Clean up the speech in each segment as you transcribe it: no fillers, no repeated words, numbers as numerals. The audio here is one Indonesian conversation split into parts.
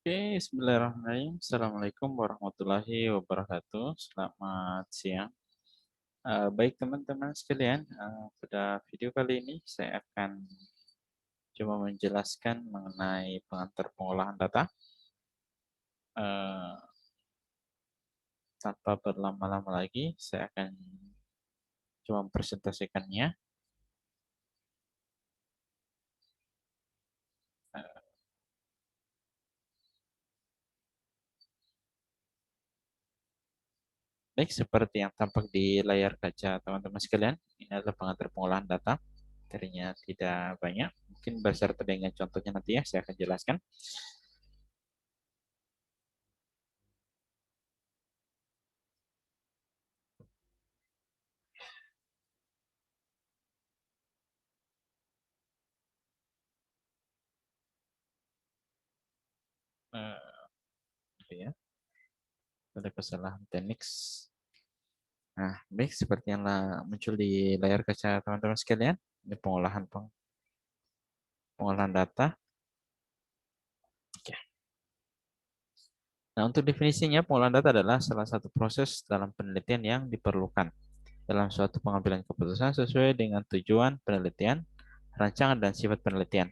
Oke, bismillahirrahmanirrahim. Assalamualaikum warahmatullahi wabarakatuh. Selamat siang. Baik teman-teman sekalian, pada video kali ini saya akan coba menjelaskan mengenai pengantar pengolahan data. Eh, Tanpa berlama-lama lagi, saya akan coba mempresentasikannya. Eh, Baik, seperti yang tampak di layar kaca teman-teman sekalian, ini adalah pengantar pengolahan data. Materinya tidak banyak, mungkin beserta dengan contohnya nanti ya, saya akan jelaskan. Eh, ya. Ada kesalahan teknik. Nah, baik seperti yang muncul di layar kaca teman-teman sekalian, ini pengolahan data. Oke. Nah, untuk definisinya, pengolahan data adalah salah satu proses dalam penelitian yang diperlukan dalam suatu pengambilan keputusan sesuai dengan tujuan penelitian, rancangan dan sifat penelitian.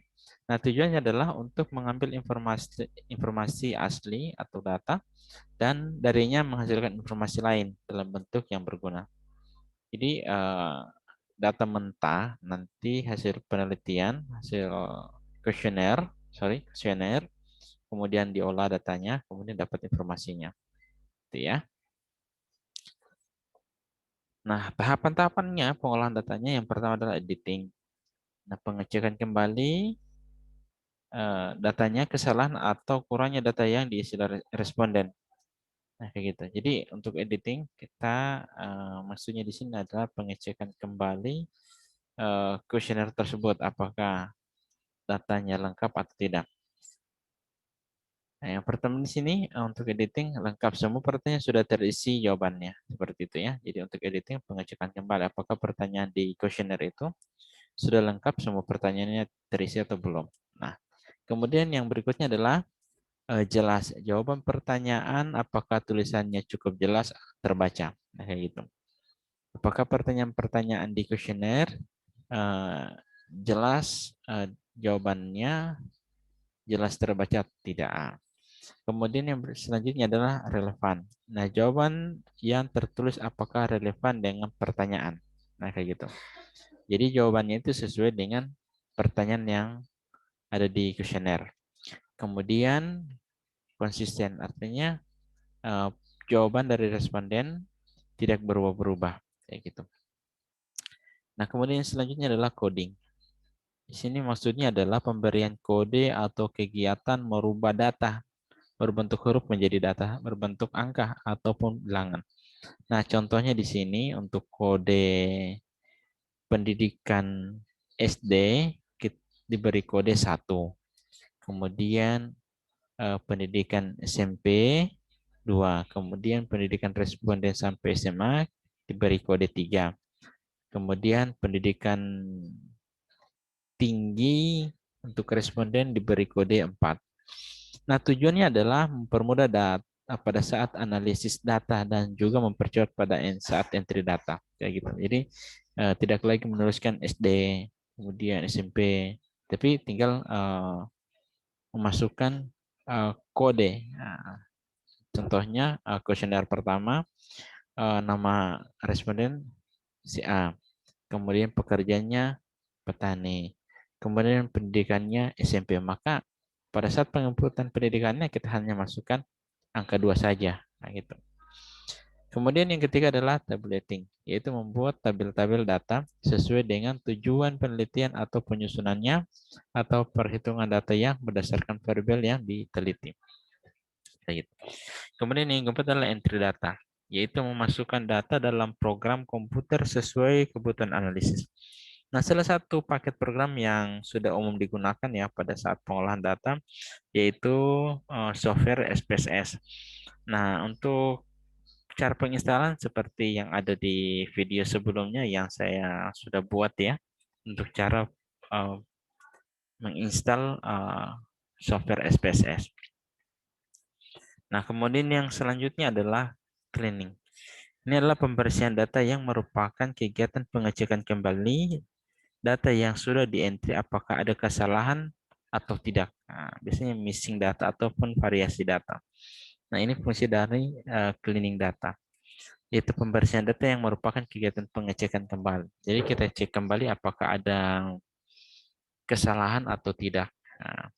Nah, tujuannya adalah untuk mengambil informasi asli atau data dan darinya menghasilkan informasi lain dalam bentuk yang berguna. Jadi data mentah nanti hasil penelitian, hasil kuesioner, kemudian diolah datanya, kemudian dapat informasinya, gitu ya. Nah, tahapan-tahapannya pengolahan datanya yang pertama adalah editing. Nah, pengecekan kembali datanya, kesalahan atau kurangnya data yang diisi oleh responden. Nah, kayak gitu. Jadi untuk editing kita maksudnya di sini adalah pengecekan kembali kuesioner tersebut apakah datanya lengkap atau tidak. Nah, yang pertama di sini untuk editing lengkap semua pertanyaan sudah terisi jawabannya seperti itu ya. Jadi untuk editing pengecekan kembali apakah pertanyaan di kuesioner itu sudah lengkap semua pertanyaannya terisi atau belum. Nah, kemudian yang berikutnya adalah jelas jawaban pertanyaan apakah tulisannya cukup jelas terbaca. Nah, kayak gitu. Apakah pertanyaan-pertanyaan di kuesioner eh, jelas jawabannya jelas terbaca tidak. Kemudian yang selanjutnya adalah relevan. Nah, jawaban yang tertulis apakah relevan dengan pertanyaan. Nah, kayak gitu. Jadi jawabannya itu sesuai dengan pertanyaan yang ada di kuesioner. Kemudian konsisten, artinya eh, jawaban dari responden tidak berubah-berubah. Kayak gitu. Nah, kemudian selanjutnya adalah coding. Di sini maksudnya adalah pemberian kode atau kegiatan merubah data berbentuk huruf menjadi data berbentuk angka ataupun bilangan. Nah, contohnya di sini untuk kode pendidikan SD diberi kode 1. Kemudian pendidikan SMP 2. Kemudian pendidikan responden sampai SMA diberi kode 3. Kemudian pendidikan tinggi untuk responden diberi kode 4. Nah, tujuannya adalah mempermudah data pada saat analisis data dan juga mempercepat pada saat entry data kayak gitu. Jadi tidak lagi menuliskan SD, kemudian SMP, tapi tinggal memasukkan kode. Nah, contohnya kuesioner pertama nama responden si A, kemudian pekerjaannya petani, kemudian pendidikannya SMP. Maka pada saat penginputan pendidikannya kita hanya masukkan angka 2 saja. Nah, gitu. Kemudian yang ketiga adalah tabulating, yaitu membuat tabel-tabel data sesuai dengan tujuan penelitian atau penyusunannya atau perhitungan data yang berdasarkan variabel yang diteliti. Kayak gitu. Kemudian yang keempat adalah entry data, yaitu memasukkan data dalam program komputer sesuai kebutuhan analisis. Nah, salah satu paket program yang sudah umum digunakan ya pada saat pengolahan data yaitu software SPSS. Nah, untuk cara penginstalan seperti yang ada di video sebelumnya yang saya sudah buat ya untuk cara uh, menginstal software SPSS. Nah, kemudian yang selanjutnya adalah cleaning. Ini adalah pembersihan data yang merupakan kegiatan pengecekan kembali data yang sudah di-entry apakah ada kesalahan atau tidak. Nah, biasanya missing data ataupun variasi data. Nah, ini fungsi dari cleaning data, yaitu pembersihan data yang merupakan kegiatan pengecekan kembali. Jadi kita cek kembali apakah ada kesalahan atau tidak. Nah,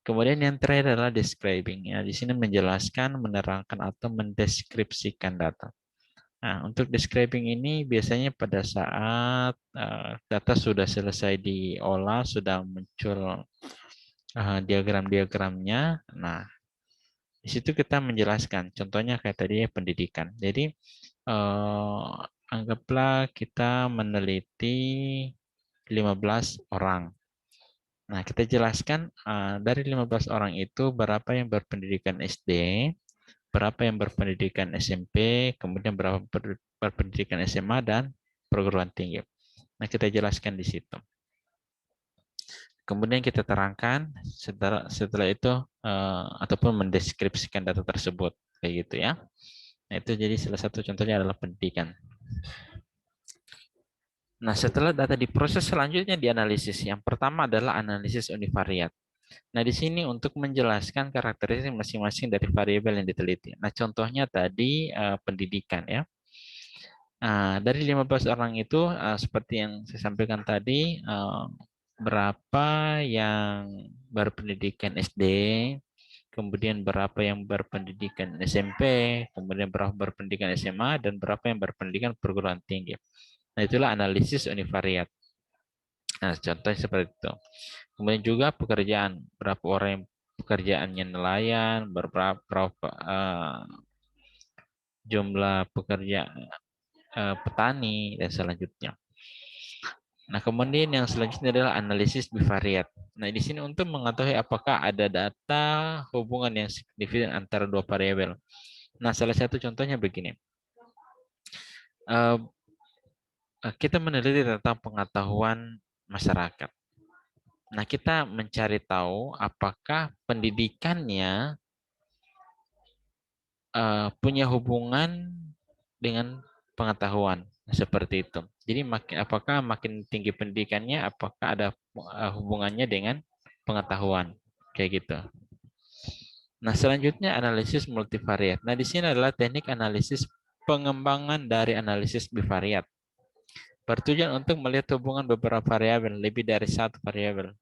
kemudian yang terakhir adalah describing. Ya, di sini menjelaskan, menerangkan atau mendeskripsikan data. Nah, untuk describing ini biasanya pada saat data sudah selesai diolah, sudah muncul diagram-diagramnya. Nah, di situ kita menjelaskan. Contohnya kayak tadi ya pendidikan. Jadi anggaplah kita meneliti 15 orang. Nah, kita jelaskan dari 15 orang itu berapa yang berpendidikan SD, berapa yang berpendidikan SMP, kemudian berapa berpendidikan SMA dan perguruan tinggi. Nah, kita jelaskan di situ. Kemudian kita terangkan setelah itu ataupun mendeskripsikan data tersebut kayak gitu ya. Nah, itu jadi salah satu contohnya adalah pendidikan. Nah, setelah data diproses selanjutnya dianalisis. Yang pertama adalah analisis univariat. Nah, di sini untuk menjelaskan karakteristik masing-masing dari variabel yang diteliti. Nah, contohnya tadi pendidikan ya. Nah, dari 15 orang itu seperti yang saya sampaikan tadi, berapa yang berpendidikan SD, kemudian berapa yang berpendidikan SMP, kemudian berapa berpendidikan SMA, dan berapa yang berpendidikan perguruan tinggi. Nah, itulah analisis univariat. Nah, contohnya seperti itu. Kemudian juga pekerjaan, berapa orang yang pekerjaannya nelayan, berapa jumlah pekerja petani, dan selanjutnya. Nah, kemudian yang selanjutnya adalah analisis bivariat. Nah, di sini untuk mengetahui apakah ada data hubungan yang signifikan antara dua variabel. Nah, salah satu contohnya begini. Kita meneliti tentang pengetahuan masyarakat. Nah, kita mencari tahu apakah pendidikannya punya hubungan dengan pengetahuan seperti itu. Jadi apakah makin tinggi pendidikannya, apakah ada hubungannya dengan pengetahuan kayak gitu. Nah, selanjutnya analisis multivariat. Nah, di sini adalah teknik analisis pengembangan dari analisis bivariat. Bertujuan untuk melihat hubungan beberapa variabel, lebih dari satu variabel.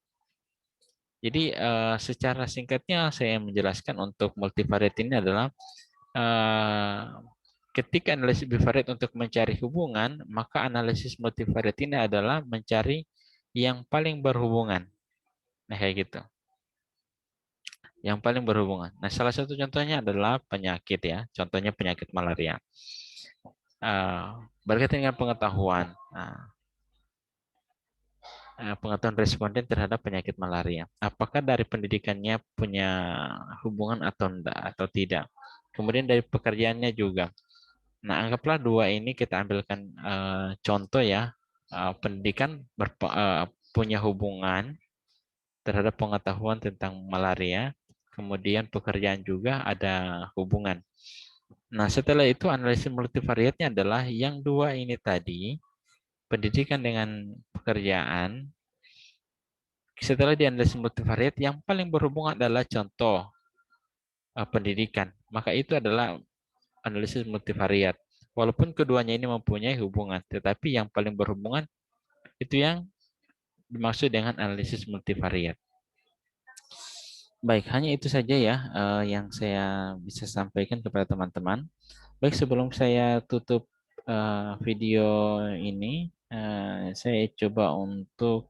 Jadi secara singkatnya saya menjelaskan untuk multivariat ini adalah ketika analisis bivariat untuk mencari hubungan, maka analisis multivariat ini adalah mencari yang paling berhubungan. Nah, kayak gitu. Yang paling berhubungan. Nah, salah satu contohnya adalah penyakit ya. Contohnya penyakit malaria. Berkaitan dengan pengetahuan. Pengetahuan responden terhadap penyakit malaria. Apakah dari pendidikannya punya hubungan atau enggak atau tidak. Kemudian dari pekerjaannya juga. Nah, anggaplah dua ini kita ambilkan contoh ya. Pendidikan punya hubungan terhadap pengetahuan tentang malaria. Kemudian pekerjaan juga ada hubungan. Nah, setelah itu analisis multivariatnya adalah yang dua ini tadi, pendidikan dengan pekerjaan. Setelah dianalisis multivariat, yang paling berhubungan adalah contoh pendidikan. Maka itu adalah analisis multivariat. Walaupun keduanya ini mempunyai hubungan, tetapi yang paling berhubungan itu yang dimaksud dengan analisis multivariat. Baik, hanya itu saja ya yang saya bisa sampaikan kepada teman-teman. Baik, sebelum saya tutup video ini, saya coba untuk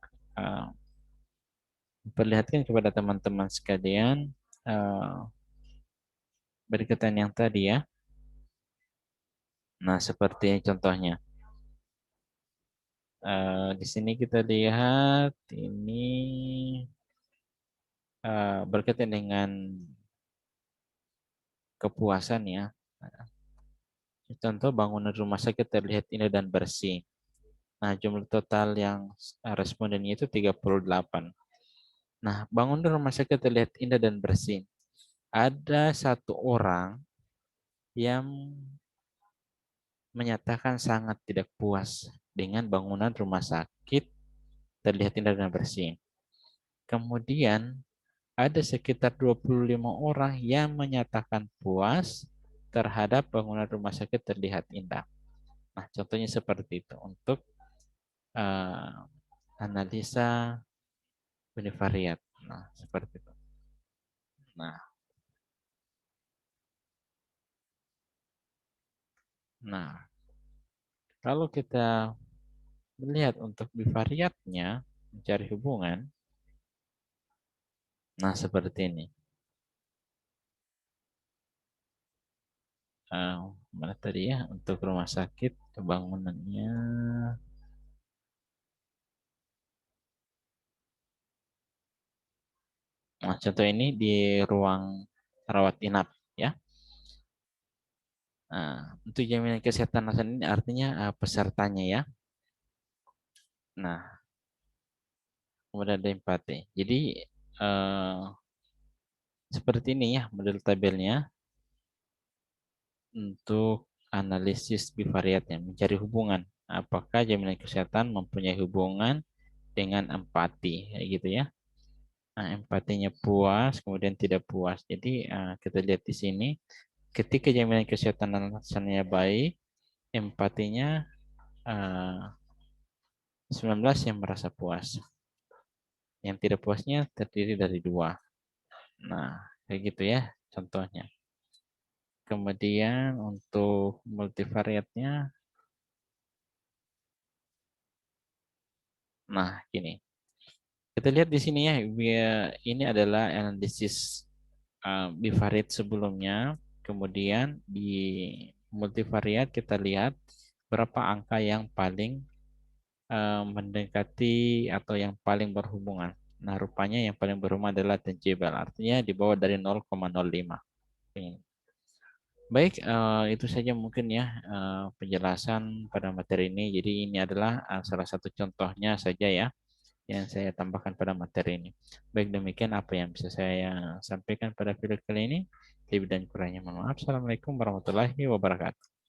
memperlihatkan kepada teman-teman sekalian berkaitan yang tadi ya. Nah, seperti contohnya. Di sini kita lihat ini berkaitan dengan kepuasan ya. Contoh bangunan rumah sakit terlihat indah dan bersih. Nah, jumlah total yang respondennya itu 38. Nah, bangunan rumah sakit terlihat indah dan bersih. ada satu orang yang menyatakan sangat tidak puas dengan bangunan rumah sakit terlihat indah dan bersih. Kemudian ada sekitar 25 orang yang menyatakan puas terhadap bangunan rumah sakit terlihat indah. Nah, contohnya seperti itu untuk uh, analisa univariat. Nah, seperti itu. Nah, nah, kalau kita melihat untuk bivariatnya mencari hubungan, nah seperti ini. Mana tadi ya untuk rumah sakit kebangunannya. Nah, contoh ini di ruang rawat inap ya. Nah, untuk jaminan kesehatan nasional ini artinya pesertanya ya. Nah, kemudian ada empati. Jadi eh, seperti ini ya model tabelnya untuk analisis bivariatnya, mencari hubungan. Apakah jaminan kesehatan mempunyai hubungan dengan empati, kayak gitu ya. Nah, empatinya puas, kemudian tidak puas. Jadi kita lihat di sini, ketika jaminan kesehatan nasionalnya baik, empatinya 19 yang merasa puas. Yang tidak puasnya terdiri dari 2. Nah, kayak gitu ya contohnya. Kemudian untuk multivariatnya, nah gini. Kita lihat di sini ya, ini adalah analisis bivariat sebelumnya. Kemudian di multivariat kita lihat berapa angka yang paling mendekati atau yang paling berhubungan. Nah, rupanya yang paling berhubungan adalah tangible, artinya di bawah dari 0,05. Baik, itu saja mungkin ya penjelasan pada materi ini. Jadi ini adalah salah satu contohnya saja ya yang saya tambahkan pada materi ini. Baik, demikian apa yang bisa saya sampaikan pada video kali ini. Lebih dan kurangnya mohon maaf. Assalamualaikum warahmatullahi wabarakatuh.